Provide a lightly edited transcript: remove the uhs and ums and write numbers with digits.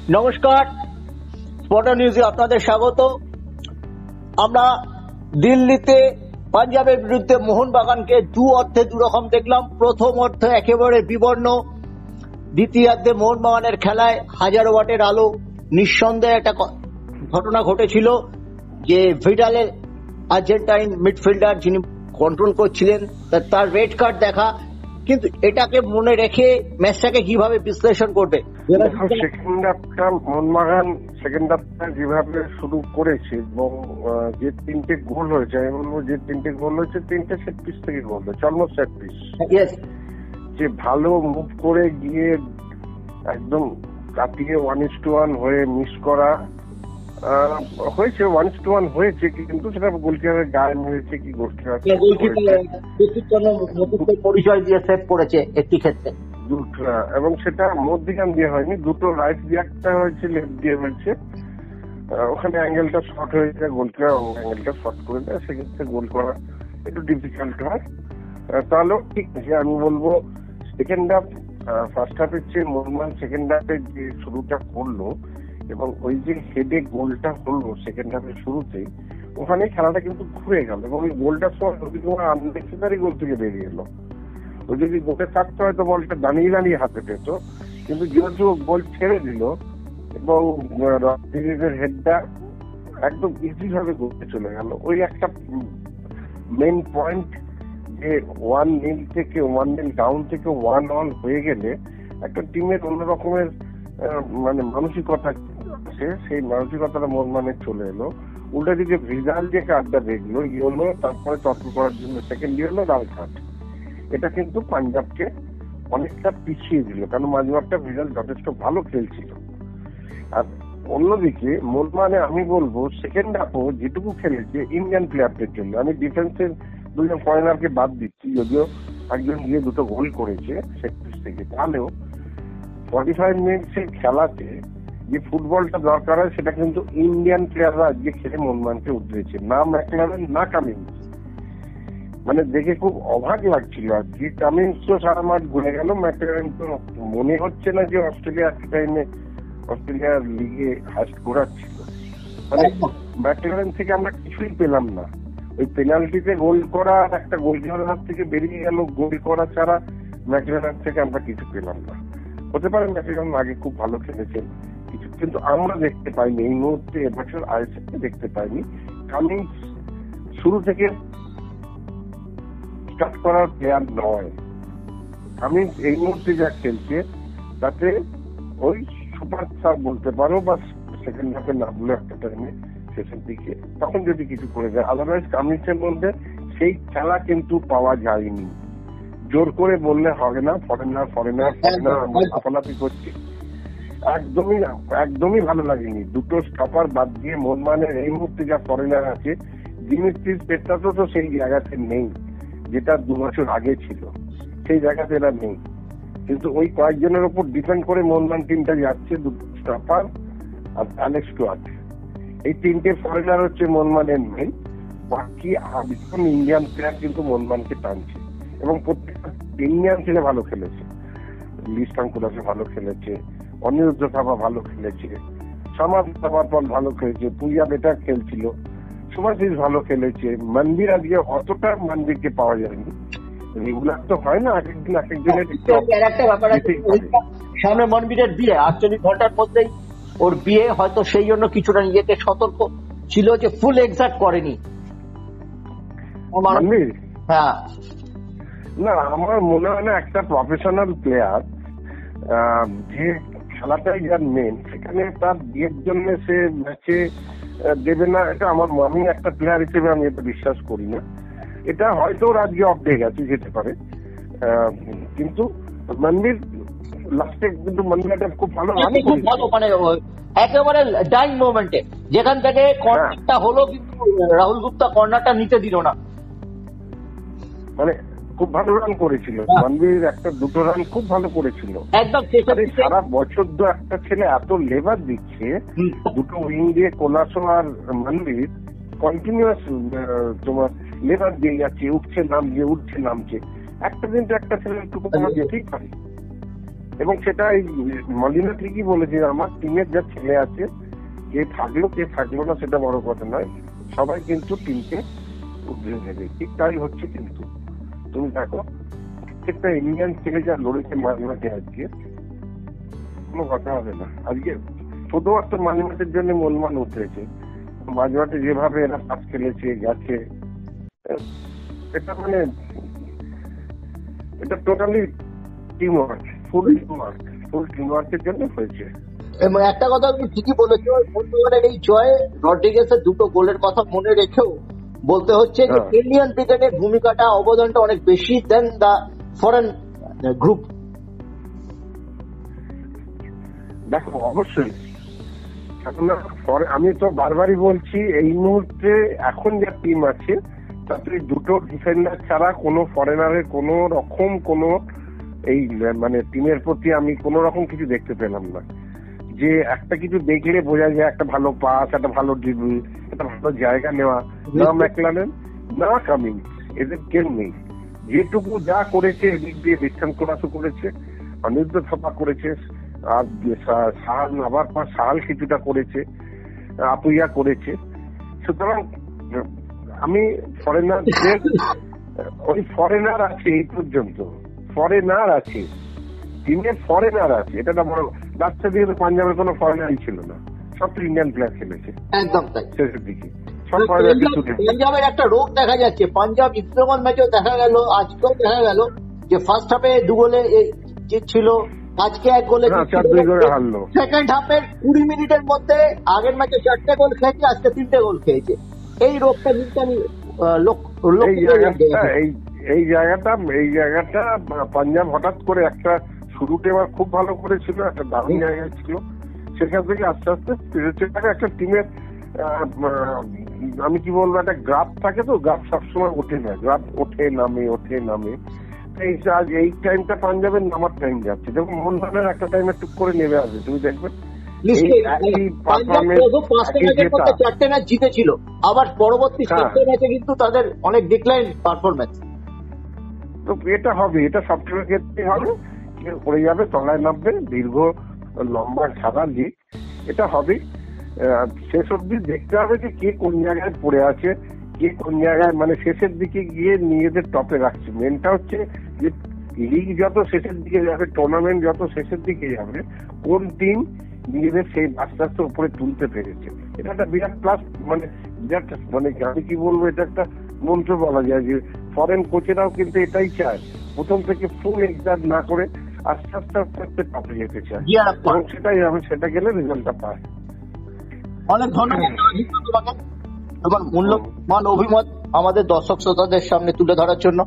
নমস্কার, স্পটার নিউজে আপনাদের স্বাগত। আমরা দিল্লিতে পাঞ্জাবের বিরুদ্ধে মোহনবাগানকে দু অর্থে দুরকম দেখলাম। প্রথম অর্থে একেবারে বিবর্ণ, দ্বিতীয়ার্ধে মোহনবাগানের খেলায় হাজারো ওয়াটের আলো। নিঃসন্দেহে একটা ঘটনা ঘটেছিল যে ভিডালের আর্জেন্টাইন মিডফিল্ডার যিনি কন্ট্রোল করছিলেন তার রেড কার্ড দেখা, কিন্তু এটাকে মনে রেখে ম্যাচটাকে কিভাবে বিশ্লেষণ করবে? সেকেন্ড হাফটা মোহনবাগান সেকেন্ড হাফটা যেভাবে শুরু করেছে এবং যে তিনটে গোল হয়েছে, আমি বলবো যে তিনটে গোল হয়েছে তিনটে সেট পিস থেকে গোল হয়েছে, অলমোস্ট সেট পিস। যে ভালো মুভ করে গিয়ে একদম কাটিয়ে 1:1 হয়ে মিস করা হয়েছে, 1:1 হয়েছে, কিন্তু সেটা গোলকিপারের গায়ে মেরেছে কি গোলকিপার পরিচয় দিয়ে সেভ করেছে একটি ক্ষেত্রে দুটো, এবং সেটা মধ্যিখান দিয়ে হয়নি, দুটো রাইট দিয়ে একটা হয়েছে, লেফট দিয়ে হয়েছে। ওখানে অ্যাঙ্গেলটা শর্ট হয়েছে, গোলকিপার অ্যাঙ্গেলটা শর্ট করে দেয়, সেক্ষেত্রে গোল করা একটু ডিফিকাল্ট হয়। তাহলেও ঠিক আছে, আমি বলবো সেকেন্ড হাফ ফার্স্ট হাফের চেয়ে মোহনবাগান সেকেন্ড হাফে যে শুরুটা করলো এবং ওই যে হেডে গোলটা হলো সেকেন্ড হাফের শুরুতেই, ওখানে খেলাটা কিন্তু ঘুরে গেল এবং ওই গোলটার সময় রবি কুমার আননেসেসারি গোল থেকে বেরিয়ে এলো। ও যদি গোলে থাকতে হয়তো বলটা দাঁড়িয়ে দাঁড়িয়ে হাতে পেত, কিন্তু যেহেতু গোল ছেড়ে দিল এবং রদ্রিগেজের হেডটা একদম ইজি ভাবে গোলে চলে গেল। ওই একটা মেইন পয়েন্ট যে 1-0 থেকে 1-0 ডাউন থেকে 1-1 হয়ে গেলে একটা টিমের অন্য রকমের মানে মানসিকতা আছে, সেই মানসিকতাটা মোহনবাগানের চলে এলো। উল্টা দিকে ভিডাল যে কার্ডটা দেখলো ইয়েলো, তারপরে তর্ক করার জন্য সেকেন্ড ইয়েলো, লাল কার্ড, এটা কিন্তু পাঞ্জাবকে অনেকটা পিছিয়ে দিল, কারণ মাঝমাঠটা ভিডাল যথেষ্ট ভালো খেলছিল। আর অন্যদিকে মোহনবাগানে আমি বলবো সেকেন্ড হাফও যেটুকু খেলেছে ইন্ডিয়ান প্লেয়ারদের জন্য, আমি ডিফেন্সের দুজন ফরেনারকে বাদ দিচ্ছি, যদিও একজন গিয়ে দুটো গোল করেছে সেট পিস থেকে, তাহলেও 45 মিনিটসের খেলাতে যে ফুটবলটা দরকার হয় সেটা কিন্তু ইন্ডিয়ান প্লেয়াররা আজকে খেলে মোহনবাগানকে উঠেছে, না ম্যাকলারেন না কামিন্স। মানে দেখে খুব অবাক লাগছিল। আর যে কামিন্স তো সারা মাঠ ঘুরে গেল, ম্যাকলারেন তো মনে হচ্ছে না যে অস্ট্রেলিয়ার লিগে হাস্ট ঘোরাচ্ছিল। মানে ম্যাকলারেন থেকে আমরা কিছুই পেলাম না। ওই পেনাল্টিতে গোল করা, একটা গোলকিপারের হাত থেকে বেরিয়ে গেল গোল করা ছাড়া ম্যাকলারেন থেকে আমরা কিছু পেলাম না। হতে পারে ম্যাকলারেন আগে খুব ভালো খেলেছেন কিছু, কিন্তু আমরা দেখতে পাইনি এই মুহূর্তে, এবছর আইএসএফকে দেখতে পাইনি। কামিন্স শুরু থেকে স্টার্ট করার প্লেয়ার নয়। কামিন্স এই মুহূর্তে যা খেলছে তাতে ওই সুপার স্টার বলতে পারো, বা সেকেন্ড হাফে নামলো একটা টাইমে শেষের দিকে, তখন যদি কিছু করে দেয়। আদারওয়াইজ কামিন্সের মধ্যে সেই খেলা কিন্তু পাওয়া যায়নি। জোর করে বললে হবে না, ফরেনার আপালাপি করছি, একদমই ভালো লাগেনি। দুটো স্টপার বাদ দিয়ে মোহনবাগানের এই মুহূর্তে যা ফরেনার আছে, দিমিত্রিস পেট্রাসও তো সেই জায়গাতে নেই যেটা 2 বছর আগে ছিল, সেই জায়গাতে এরা নেই। কিন্তু ওই কয়েকজনের উপর ডিপেন্ড করে মোহনবাগান টিমটা যাচ্ছে, দুটো স্টপার আর অ্যালেক্স স্টুয়ার্ট, এই তিনটে ফরেনার হচ্ছে মোহনবাগানের মেইন। বাকি আরেকজন ইন্ডিয়ান প্লেয়ার কিন্তু মোহনবাগানকে টানছে এবং প্রত্যেকটা ইন্ডিয়ান ছেলে ভালো খেলেছে। লিস্টাঙ্কুলাসে ভালো খেলেছে, অনিরুদ্ধ থাপা ভালো খেলেছে, সমাজ থাপার ভালো খেলেছে, পূজা বেটার খেলছিল, সুভাশিস ভালো খেলেছে, মন্দির আজকে অতটা মন্দিরকে পাওয়া যায়নি। রেগুলার তো হয় না, একদিন এক একজনের সামনে মনবীরের বিয়ে 48 ঘন্টার মধ্যেই ওর বিয়ে, হয়তো সেই জন্য কিছুটা নিজেকে সতর্ক ছিল যে ফুল এক্সাক্ট করেনি। হ্যাঁ, না আমার মনে হয় না একটা প্রফেশনাল প্লেয়ার যে খেলাটাই যার মেন, সেখানে তার বিয়ের জন্য সে ম্যাচে দেবে না, এটা আমি একটা প্লেয়ার হিসেবে আমি এটা বিশ্বাস করি না। এটা হয়তো আজকে অফ ডে গেছে, যেতে পারে, কিন্তু মন্দির লাস্টে কিন্তু মন্দির একটা খুব ভালো মানে একেবারে ডাইং মোমেন্টে যেখান থেকে কর্নারটা হলো, কিন্তু রাহুল গুপ্তা কর্নারটা নিতে দিল না। মানে খুব ভালো রান করেছিল মন্দির, একটা দুটো রান খুব ভালো করেছিল একদম। সারা বছর তো একটা ছেলে এত লেবার দিচ্ছে, দুটো উইং দিয়ে কোলাসো আর মন্দির কন্টিনিউয়াস তোমার লেবার দিয়ে যাচ্ছে, উঠছে নামছে, একটা দিন তো একটা ছেলে একটু যেতেই পারে। এবং সেটা এই মলিনা ঠিকই বলেছে, আমার টিমের যা ছেলে আছে, কে থাকলো না সেটা বড় কথা নয়, সবাই কিন্তু টিমকে উদ্রে নেবে, ঠিক তাই হচ্ছে। কিন্তু তুমি দেখো প্রত্যেকটা ইন্ডিয়ান ছেলে যা লড়েছে মাঝমাঠে, আজকে কোনো কথা হবে না। আজকে শুধুমাত্র মাঝমাঠের জন্য মনমান উঠেছে, মাঝমাঠে যেভাবে এরা পাস খেলেছে গেছে, এটা মানে এটা totally team work, full team ওয়ার্কের জন্য হয়েছে। এবং একটা কথা তুমি ঠিকই বলেছো, মোহনবাগানের এই জয়ে রড্রিগেজের 2টো গোলের কথা মনে রেখেও বলতে হচ্ছে যে ইন্ডিয়ান ক্রিকেটের ভূমিকাটা, অবদানটা অনেক বেশি দেন দা ফরেন গ্রুপ। দেখো অবশ্যই, আমি তো বারবারই বলছি, এই মুহূর্তে এখন যা টিম আছে তাতে 2টো ডিফেন্ডার ছাড়া কোনো ফরেনারের কোনো রকম কোনো এই মানে টিমের প্রতি আমি কোন রকম কিছু দেখতে পেলাম না। যে একটা কিছু দেখলে বোঝা যায় একটা ভালো পাস, একটা ভালো ড্রিবল, একটা ভালো জায়গা নেওয়া, না ম্যাকলারেন না কামিন্স, এদের কেউ নেই। যেটুকু যা করেছে এদিক দিয়ে বিস্তান ক্লাসও করেছে, অনিরুদ্ধ থাপা করেছে, আর আবার সাহাল কিছুটা করেছে, আপুইয়া করেছে। সুতরাং আমি ফরেনারদের ওই ফরেনার আছে, এই পর্যন্ত ফরেনার আছে, টিমের ফরেনার আছে, এটা না বড়। লাস্টের দিকে তো পাঞ্জাবের কোনো ফরেনারই ছিল না, সব তো ইন্ডিয়ান প্লেয়ার খেলেছে একদম তাই। শেষের দিকে পাঞ্জাবের একটা রোগ দেখা যাচ্ছে, পাঞ্জাব ইস্টবেঙ্গল ম্যাচেও দেখা গেল, আজকেও দেখা গেল যে ফার্স্ট হাফে 2 গোলে জিতছিল, আজকে 1 গোলে হারলো। সেকেন্ড হাফের 20 মিনিটের মধ্যে আগের ম্যাচে 4টে গোল খেয়েছে, আজকে 3টে গোল খেয়েছে। এই রোগটা কিন্তু আমি এই জায়গাটা পাঞ্জাব হঠাৎ করে একটা শুরুতে আমার খুব ভালো করেছিল, একটা দারুণ জায়গা ছিল, সেখান থেকে আস্তে আস্তে একটা টিমের আমি কি বলবো, একটা গ্রাফ থাকে, তো গ্রাফ সবসময় ওঠে না, গ্রাফ ওঠে নামে। এই টাইমটা পাঞ্জাবের নামার টাইম যাচ্ছে, দেখো মোহনবাগানের একটা টাইমে টুক করে নেমে আসবে, তুমি দেখবে। 4টে ম্যাচ জিতেছিল, আবার পরবর্তী 7টে ম্যাচে কিন্তু তাদের অনেক ডিক্লাইন পারফরমেন্স। তো এটা হবে, এটা সবসময় ক্ষেত্রে হবে, পড়ে যাবে, তলায় নামবে, দীর্ঘ লম্বা সাদা লিগ, এটা হবে। শেষ অব্দি দেখতে হবে যে কে কোন জায়গায় পড়ে আছে, কে কোন জায়গায় মানে শেষের দিকে গিয়ে নিজেদের টপে রাখছে। মেনটা হচ্ছে যে লিগ যত শেষের দিকে যাবে, টুর্নামেন্ট যত শেষের দিকে যাবে, কোন টিম নিজেদের সেই আস্তে আস্তে উপরে তুলতে পেরেছে, এটা একটা বিরাট প্লাস। মানে বিরাট মানে আমি কি বলবো, এটা একটা মন্ত্র বলা যায় যে ফরেন কোচেরাও কিন্তু এটাই চায়, প্রথম থেকে ফুল এক্সাম না করে আস্তে আস্তে টপে যেতে চায়, এবং সেটাই আমি সেটা গেলে রেজাল্টটা পায়। অনেক ধন্যবাদ তোমাকে তোমার মূল্যবান অভিমত আমাদের দর্শক শ্রোতাদের সামনে তুলে ধরার জন্য।